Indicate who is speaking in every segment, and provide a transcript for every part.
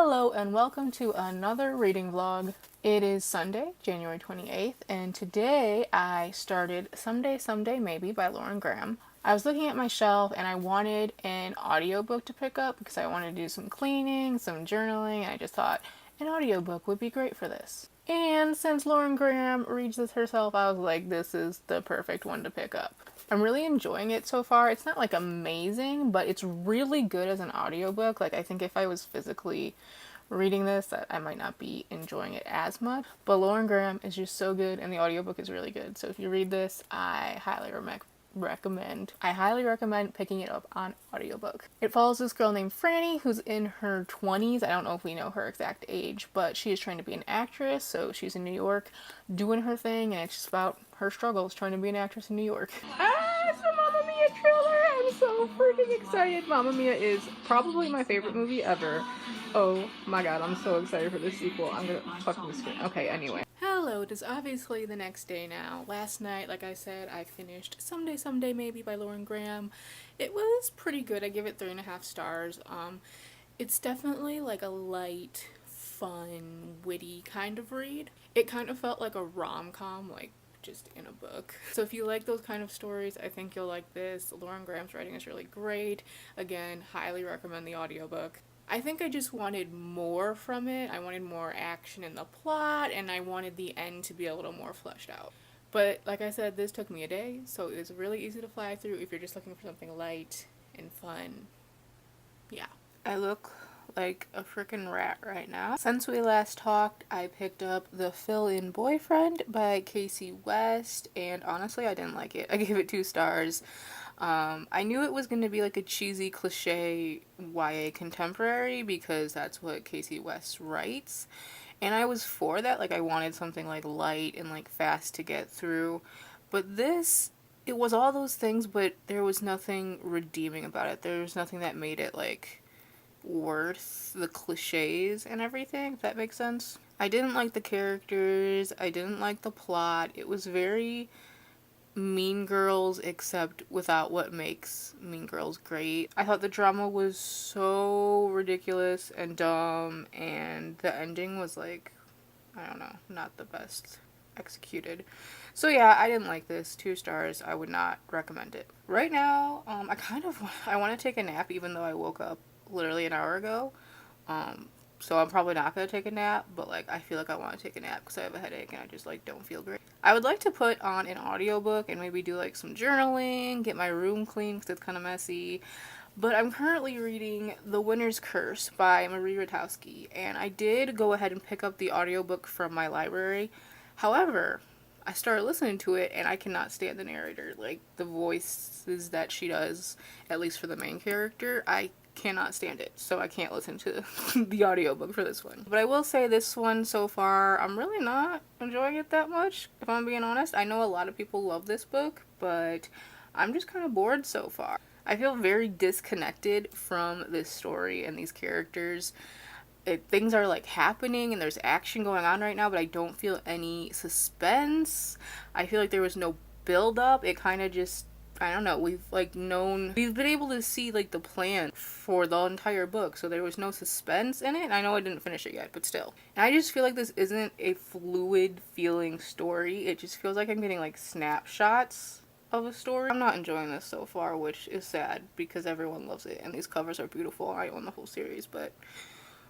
Speaker 1: Hello and welcome to another reading vlog. It is Sunday, January 28th, and today I started Someday Maybe by Lauren Graham. I was looking at my shelf and I wanted an audiobook to pick up because I wanted to do some cleaning, some journaling, and I just thought an audiobook would be great for this. And since Lauren Graham reads this herself, I was like, this is the perfect one to pick up. I'm really enjoying it so far. It's not like amazing, but it's really good as an audiobook. Like, I think if I was physically reading this, that I might not be enjoying it as much. But Lauren Graham is just so good and the audiobook is really good. So if you read this, I highly recommend picking it up on audiobook. It follows this girl named Franny who's in her 20s. I don't know if we know her exact age, but she is trying to be an actress. So she's in New York doing her thing, and it's just about her struggles trying to be an actress in New York. It's a Mamma Mia trailer! I'm so freaking excited. Mamma Mia is probably my favorite movie ever. Oh my god, I'm so excited for this sequel. I'm gonna fucking scream. Okay, anyway. Hello, it is obviously the next day now. Last night, like I said, I finished Someday Maybe by Lauren Graham. It was pretty good. I give it 3.5 stars. It's definitely like a light, fun, witty kind of read. It kind of felt like a rom-com, like just in a book. So if you like those kind of stories, I think you'll like this. Lauren Graham's writing is really great. Again, highly recommend the audiobook. I think I just wanted more from it. I wanted more action in the plot, and I wanted the end to be a little more fleshed out. But like I said, this took me a day, so it was really easy to fly through if you're just looking for something light and fun. Yeah. I look like a freaking rat right now. Since we last talked, I picked up The Fill-In Boyfriend by Casey West, and honestly, I didn't like it. I gave it 2 stars. I knew it was going to be like a cheesy cliche YA contemporary because that's what Casey West writes, and I was for that. Like, I wanted something like light and like fast to get through, but this, it was all those things, but there was nothing redeeming about it. There was nothing that made it like worth the cliches and everything, if that makes sense. I didn't like the characters, I didn't like the plot. It was very Mean Girls, except without what makes Mean Girls great. I thought the drama was so ridiculous and dumb, and the ending was like, I don't know, not the best executed. So yeah, I didn't like this. 2 stars. I would not recommend it. Right now, I want to take a nap even though I woke up literally an hour ago. So I'm probably not going to take a nap, but like I feel like I want to take a nap because I have a headache and I just like don't feel great. I would like to put on an audiobook and maybe do like some journaling, get my room clean because it's kind of messy. But I'm currently reading The Winner's Curse by Marie Rutowski, and I did go ahead and pick up the audiobook from my library. However, I started listening to it and I cannot stand the narrator. Like, the voices that she does, at least for the main character, I cannot stand it, so I can't listen to the audiobook for this one. But I will say this one so far, I'm really not enjoying it that much, if I'm being honest. I know a lot of people love this book, but I'm just kind of bored so far. I feel very disconnected from this story and these characters. Things are like happening and there's action going on right now, but I don't feel any suspense. I feel like there was no build up. It kind of just, I don't know, we've been able to see like the plan for the entire book, so there was no suspense in it. I know I didn't finish it yet, but still. And I just feel like this isn't a fluid feeling story. It just feels like I'm getting like snapshots of a story. I'm not enjoying this so far, which is sad because everyone loves it and these covers are beautiful. I own the whole series, but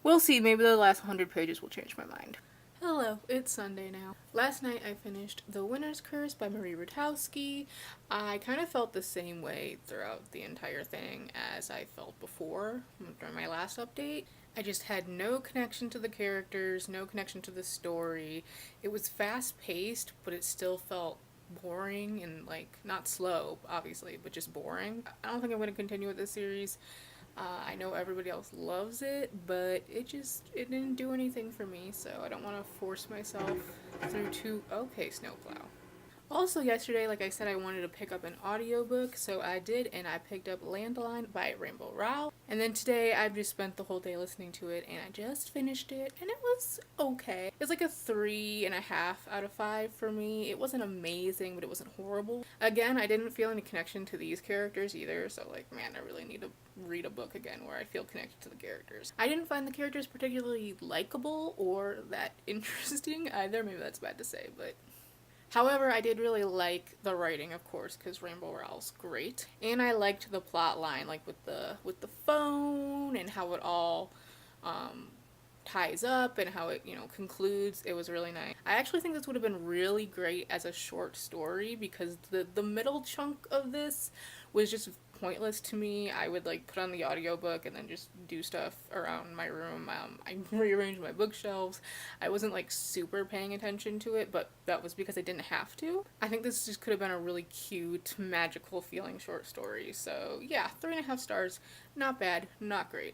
Speaker 1: we'll see. Maybe the last 100 pages will change my mind. Hello, it's Sunday now. Last night I finished The Winner's Curse by Marie Rutowski. I kind of felt the same way throughout the entire thing as I felt before during my last update. I just had no connection to the characters, no connection to the story. It was fast-paced, but it still felt boring and like, not slow, obviously, but just boring. I don't think I'm going to continue with this series. I know everybody else loves it, but it didn't do anything for me, so I don't want to force myself through okay, snowplow. Also yesterday, like I said, I wanted to pick up an audiobook, so I did, and I picked up Landline by Rainbow Rowell. And then today I've just spent the whole day listening to it, and I just finished it, and it was okay. It's like a 3.5 out of 5 for me. It wasn't amazing, but it wasn't horrible. Again, I didn't feel any connection to these characters either, so like, man, I really need to read a book again where I feel connected to the characters. I didn't find the characters particularly likable or that interesting either. Maybe that's bad to say, but however, I did really like the writing, of course, because Rainbow Rowell's great, and I liked the plot line, like with the phone and how it all ties up and how it concludes. It was really nice. I actually think this would have been really great as a short story because the middle chunk of this was just pointless to me. I would like put on the audiobook and then just do stuff around my room. I rearranged my bookshelves. I wasn't like super paying attention to it, but that was because I didn't have to. I think this just could have been a really cute, magical feeling short story. So yeah, 3.5 stars. Not bad, not great.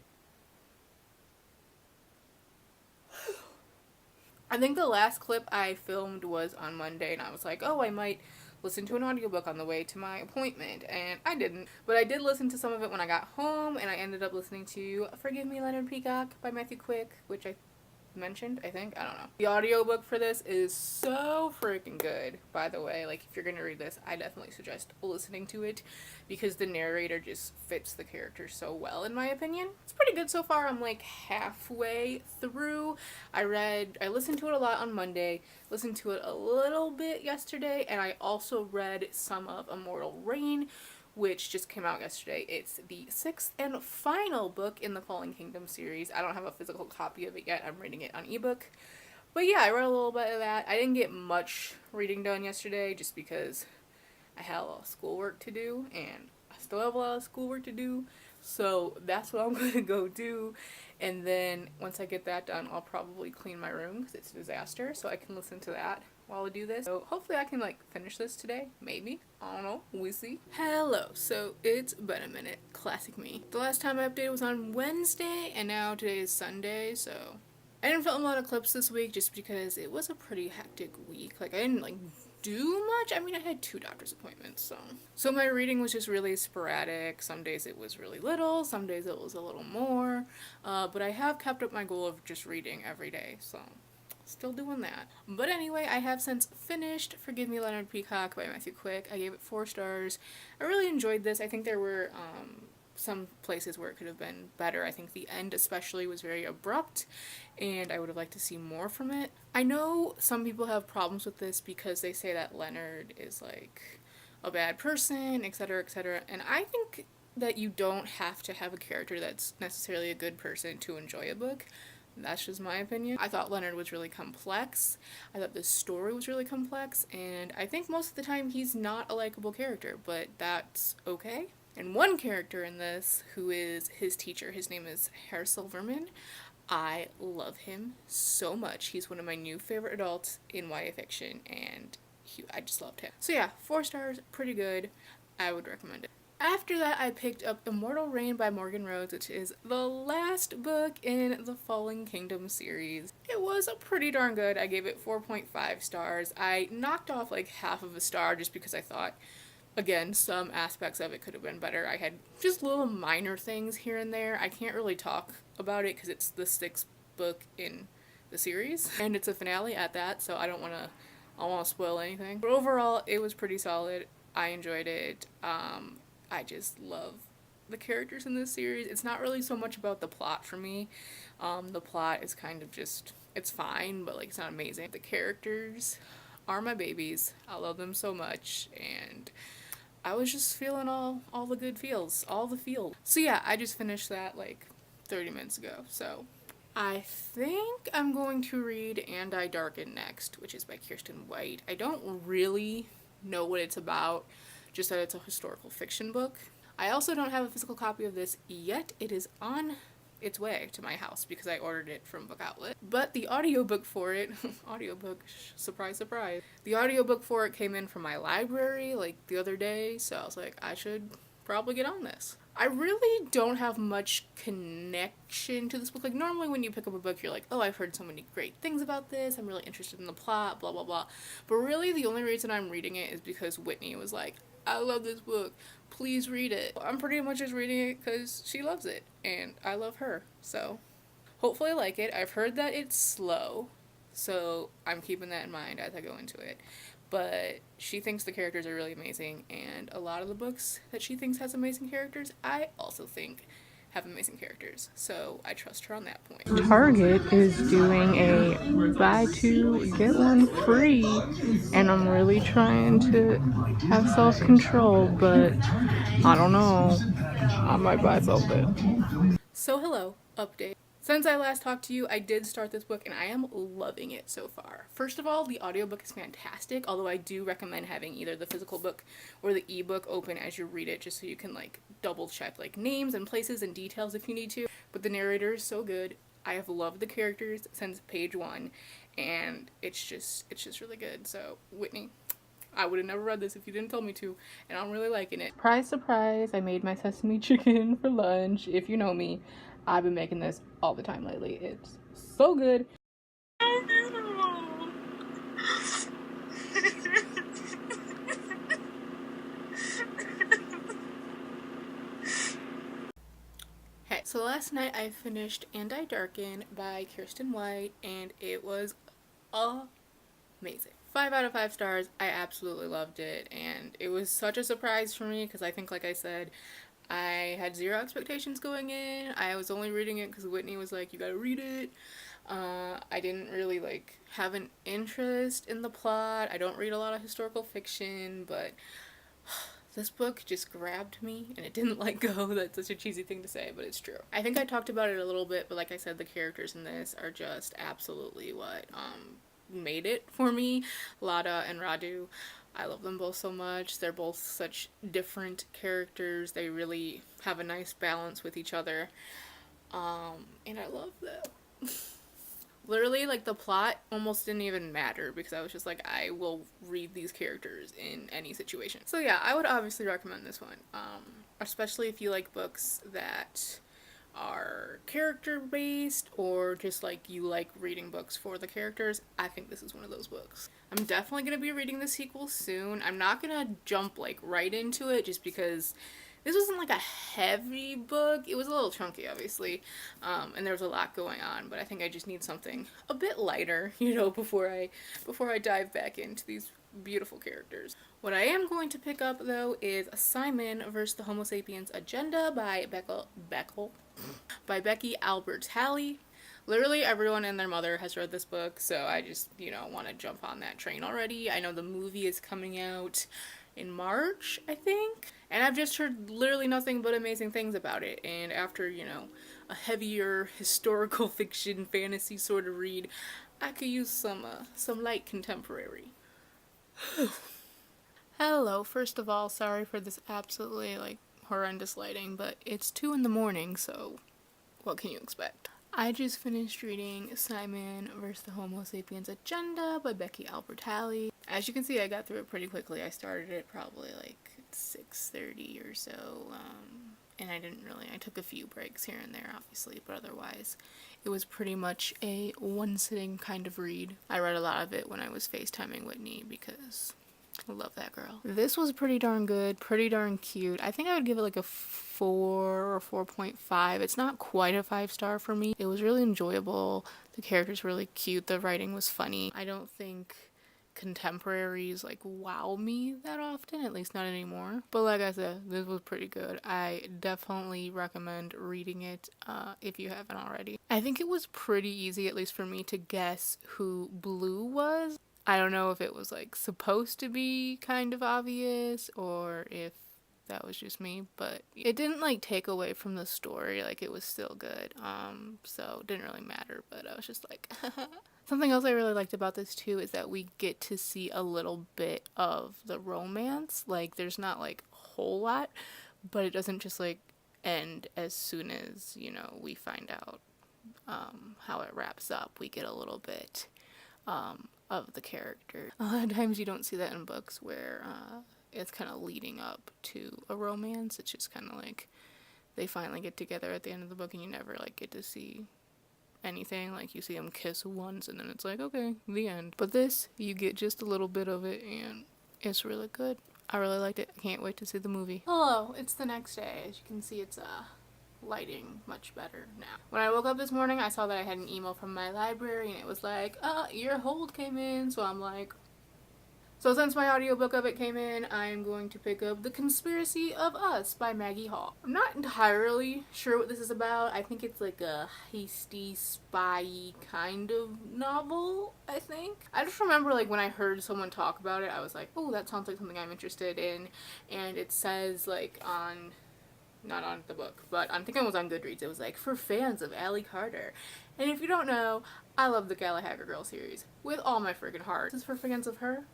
Speaker 1: I think the last clip I filmed was on Monday, and I was like, oh, I might listen to an audiobook on the way to my appointment, and I didn't. But I did listen to some of it when I got home, and I ended up listening to Forgive Me, Leonard Peacock by Matthew Quick, which I mentioned, I think. I don't know. The audiobook for this is so freaking good, by the way. Like, if you're gonna read this, I definitely suggest listening to it because the narrator just fits the character so well, in my opinion. It's pretty good so far. I'm like halfway through. I listened to it a lot on Monday, listened to it a little bit yesterday, and I also read some of Immortal Rain, which just came out yesterday. It's the 6th and final book in the Fallen Kingdom series. I don't have a physical copy of it yet. I'm reading it on ebook. But yeah, I read a little bit of that. I didn't get much reading done yesterday just because I had a lot of schoolwork to do, and I still have a lot of schoolwork to do. So that's what I'm going to go do. And then once I get that done, I'll probably clean my room because it's a disaster. So I can listen to that while I do this. So hopefully I can like finish this today. Maybe. I don't know. We'll see. Hello. So it's been a minute. Classic me. The last time I updated was on Wednesday, and now today is Sunday. So I didn't film a lot of clips this week just because it was a pretty hectic week. Like I didn't like do much. I mean, I had 2 doctor's appointments, so my reading was just really sporadic. Some days it was really little, some days it was a little more, but I have kept up my goal of just reading every day, so still doing that. But anyway, I have since finished Forgive Me, Leonard Peacock by Matthew Quick. I gave it 4 stars. I really enjoyed this. I think there were some places where it could have been better. I think the end especially was very abrupt, and I would have liked to see more from it. I know some people have problems with this because they say that Leonard is like a bad person, etc., etc., and I think that you don't have to have a character that's necessarily a good person to enjoy a book. That's just my opinion. I thought Leonard was really complex. I thought the story was really complex, and I think most of the time he's not a likable character, but that's okay. And one character in this, who is his teacher, his name is Herr Silverman. I love him so much. He's one of my new favorite adults in YA fiction, and I just loved him. So yeah, 4 stars, pretty good. I would recommend it. After that, I picked up Immortal Rain by Morgan Rhodes, which is the last book in the Fallen Kingdom series. It was pretty darn good. I gave it 4.5 stars. I knocked off like half of a star just because I thought, again, some aspects of it could have been better. I had just little minor things here and there. I can't really talk about it because it's the 6th book in the series, and it's a finale at that, so I don't want to spoil anything. But overall, it was pretty solid. I enjoyed it. I just love the characters in this series. It's not really so much about the plot for me. The plot is kind of just, it's fine, but like it's not amazing. The characters are my babies. I love them so much, and I was just feeling all the good feels, all the feels. So yeah, I just finished that like 30 minutes ago. So I think I'm going to read And I Darken next, which is by Kirsten White. I don't really know what it's about, just that it's a historical fiction book. I also don't have a physical copy of this yet. It is on its way to my house because I ordered it from Book Outlet. But the audiobook for it, audiobook, surprise, surprise. The audiobook for it came in from my library like the other day, so I was like, I should probably get on this. I really don't have much connection to this book. Like, normally when you pick up a book, you're like, oh, I've heard so many great things about this. I'm really interested in the plot, blah, blah, blah. But really, the only reason I'm reading it is because Whitney was like, I love this book. Please read it. I'm pretty much just reading it because she loves it, and I love her. So, hopefully I like it. I've heard that it's slow, so I'm keeping that in mind as I go into it. But she thinks the characters are really amazing, and a lot of the books that she thinks has amazing characters, I also think have amazing characters. So I trust her on that point. Target is doing a buy two, get one free, and I'm really trying to have self-control, but I don't know. I might buy something. So hello, update. Since I last talked to you, I did start this book and I am loving it so far. First of all, the audiobook is fantastic, although I do recommend having either the physical book or the ebook open as you read it just so you can like double check like names and places and details if you need to. But the narrator is so good. I have loved the characters since page 1 and it's just really good. So, Whitney, I would have never read this if you didn't tell me to, and I'm really liking it. Surprise, surprise, I made my sesame chicken for lunch. If you know me, I've been making this all the time lately. It's so good. So beautiful. Hey, so last night I finished And I Darken by Kirsten White, and it was amazing. 5 out of 5 stars. I absolutely loved it, and it was such a surprise for me because I think, like I said, I had zero expectations going in. I was only reading it because Whitney was like, you gotta read it. I didn't really like have an interest in the plot. I don't read a lot of historical fiction, but this book just grabbed me and it didn't let go. That's such a cheesy thing to say, but it's true. I think I talked about it a little bit, but like I said, the characters in this are just absolutely what made it for me. Lada and Radu, I love them both so much. They're both such different characters. They really have a nice balance with each other. And I love them. Literally, like, the plot almost didn't even matter because I was just like, I will read these characters in any situation. So yeah, I would obviously recommend this one, especially if you like books that are character based or just like you like reading books for the characters. I think this is one of those books. I'm definitely going to be reading the sequel soon. I'm not going to jump like right into it just because this wasn't like a heavy book. It was a little chunky, obviously, and there was a lot going on. But I think I just need something a bit lighter, you know, before I dive back into these beautiful characters. What I am going to pick up though is Simon vs. the Homo Sapiens Agenda by Becky Albertalli. Literally everyone and their mother has read this book, so I just, you know, want to jump on that train already. I know the movie is coming out in March, I think, and I've just heard literally nothing but amazing things about it. And after, you know, a heavier historical fiction fantasy sort of read, I could use some light contemporary. Hello, first of all, sorry for this absolutely like horrendous lighting, but it's 2 in the morning, so what can you expect? I just finished reading Simon vs. the Homo Sapiens Agenda by Becky Albertalli. As you can see, I got through it pretty quickly. I started it probably like 6:30 or so, and I took a few breaks here and there, obviously, but otherwise, it was pretty much a one-sitting kind of read. I read a lot of it when I was FaceTiming Whitney because I love that girl. This was pretty darn good, pretty darn cute. I think I would give it like a 4 or 4.5. It's not quite a 5-star for me. It was really enjoyable. The characters were really cute. The writing was funny. I don't think contemporaries like wow me that often, at least not anymore. But like I said, this was pretty good. I definitely recommend reading it if you haven't already. I think it was pretty easy, at least for me, to guess who Blue was. I don't know if it was like supposed to be kind of obvious or if that was just me, but it didn't like take away from the story. Like, it was still good. So it didn't really matter, but I was just like something else I really liked about this too is that we get to see a little bit of the romance. Like, there's not like a whole lot, but it doesn't just like end as soon as, you know, we find out how it wraps up. We get a little bit of the character. A lot of times you don't see that in books where it's kind of leading up to a romance. It's just kind of like they finally get together at the end of the book, and you never like get to see anything. Like, you see them kiss once and then it's like, okay, the end. But this, you get just a little bit of it, and it's really good. I really liked it. I can't wait to see the movie. Hello, it's the next day. As you can see, it's lighting much better now. When I woke up this morning, I saw that I had an email from my library, and it was like, your hold came in. So I'm like, so since my audiobook of it came in, I am going to pick up The Conspiracy of Us by Maggie Hall. I'm not entirely sure what this is about. I think it's like a hasty, spy kind of novel, I think. I just remember, like, when I heard someone talk about it, I was like, oh, that sounds like something I'm interested in. And it says, like, on, not on the book, but I think it was on Goodreads, it was like, for fans of Allie Carter. And if you don't know, I love the Gallagher Girl series with all my freaking heart. This is for fans of her.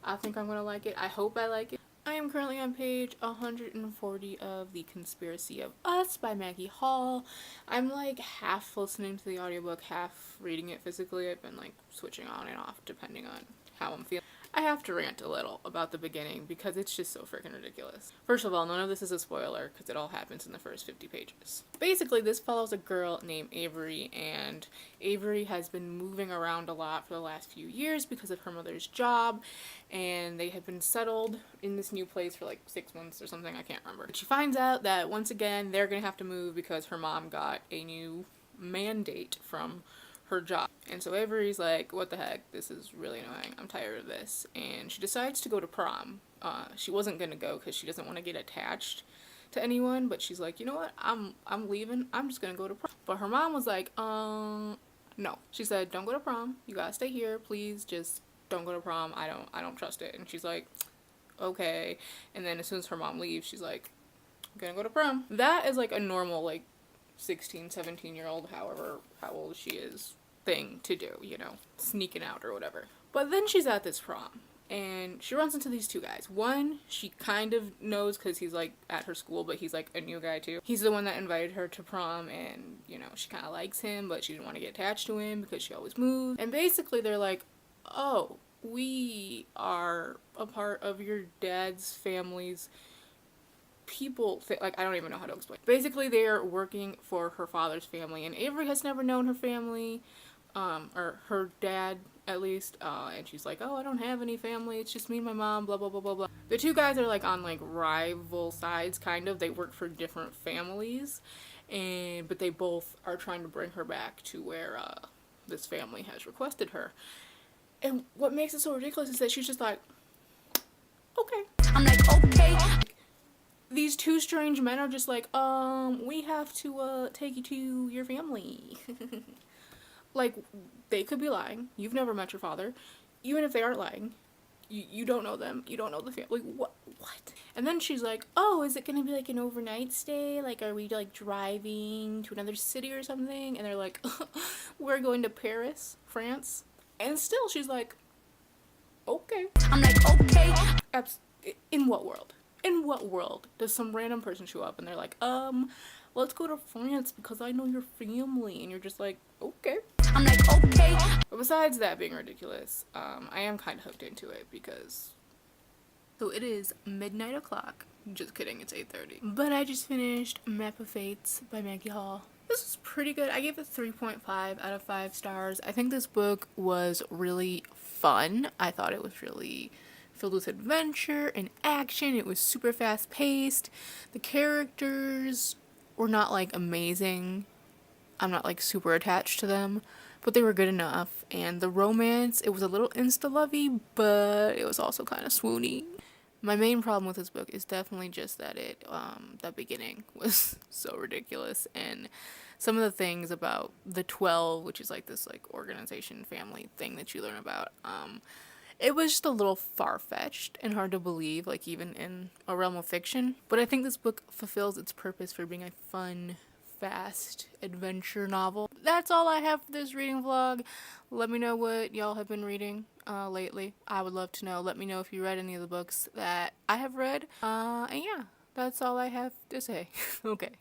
Speaker 1: I think I'm gonna like it. I hope I like it. I am currently on page 140 of The Conspiracy of Us by Maggie Hall. I'm like half listening to the audiobook, half reading it physically. I've been like switching on and off depending on how I'm feeling. I have to rant a little about the beginning because it's just so freaking ridiculous. First of all, none of this is a spoiler because it all happens in the first 50 pages. Basically, this follows a girl named Avery, and Avery has been moving around a lot for the last few years because of her mother's job, and they have been settled in this new place for like 6 months or something, I can't remember. But she finds out that once again they're gonna have to move because her mom got a new mandate from her job. And so Avery's like, what the heck, this is really annoying, I'm tired of this. And she decides to go to prom. She wasn't gonna go because she doesn't want to get attached to anyone, but she's like, you know what, I'm leaving, I'm just gonna go to prom. But her mom was like, no. She said, don't go to prom, you gotta stay here, please, just don't go to prom, I don't trust it. And she's like, okay. And then as soon as her mom leaves, she's like, I'm gonna go to prom. That is like a normal, like, 16, 17-year-old, however, how old she is, thing to do, you know, sneaking out or whatever. But then she's at this prom, and she runs into these two guys. One, she kind of knows because he's like at her school, but he's like a new guy too. He's the one that invited her to prom, and you know, she kind of likes him, but she didn't want to get attached to him because she always moves. And basically they're like, oh, we are a part of your dad's family's people, like, I don't even know how to explain. Basically, they are working for her father's family, and Avery has never known her family, or her dad, at least, and she's like, oh, I don't have any family, it's just me and my mom, blah, blah, blah, blah, blah. The two guys are, like, on, like, rival sides, kind of. They work for different families, but they both are trying to bring her back to where, this family has requested her. And what makes it so ridiculous is that she's just like, okay. I'm like, okay. These two strange men are just like, we have to, take you to your family. Like, they could be lying. You've never met your father. Even if they aren't lying, you don't know them. You don't know the family. Like, what? And then she's like, oh, is it gonna be like an overnight stay? Like, are we like driving to another city or something? And they're like, we're going to Paris, France. And still she's like, okay. I'm like, okay. In what world? In what world does some random person show up and they're like, let's go to France because I know your family, and you're just like, okay. I'm like, okay. But besides that being ridiculous, I am kind of hooked into it because, so it is midnight o'clock. Just kidding, it's 8:30. But I just finished Map of Fates by Maggie Hall. This is pretty good. I gave it 3.5 out of 5 stars. I think this book was really fun. I thought it was really filled with adventure and action. It was super fast paced. The characters were not like amazing. I'm not like super attached to them, but they were good enough. And the romance, it was a little insta-lovey, but it was also kind of swoony. My main problem with this book is definitely just that that beginning was so ridiculous, and some of the things about the 12, which is like this like organization family thing that you learn about, it was just a little far-fetched and hard to believe, like even in a realm of fiction. But I think this book fulfills its purpose for being a fun, fast adventure novel. That's all I have for this reading vlog. Let me know what y'all have been reading lately. I would love to know. Let me know if you read any of the books that I have read. And yeah, that's all I have to say. Okay.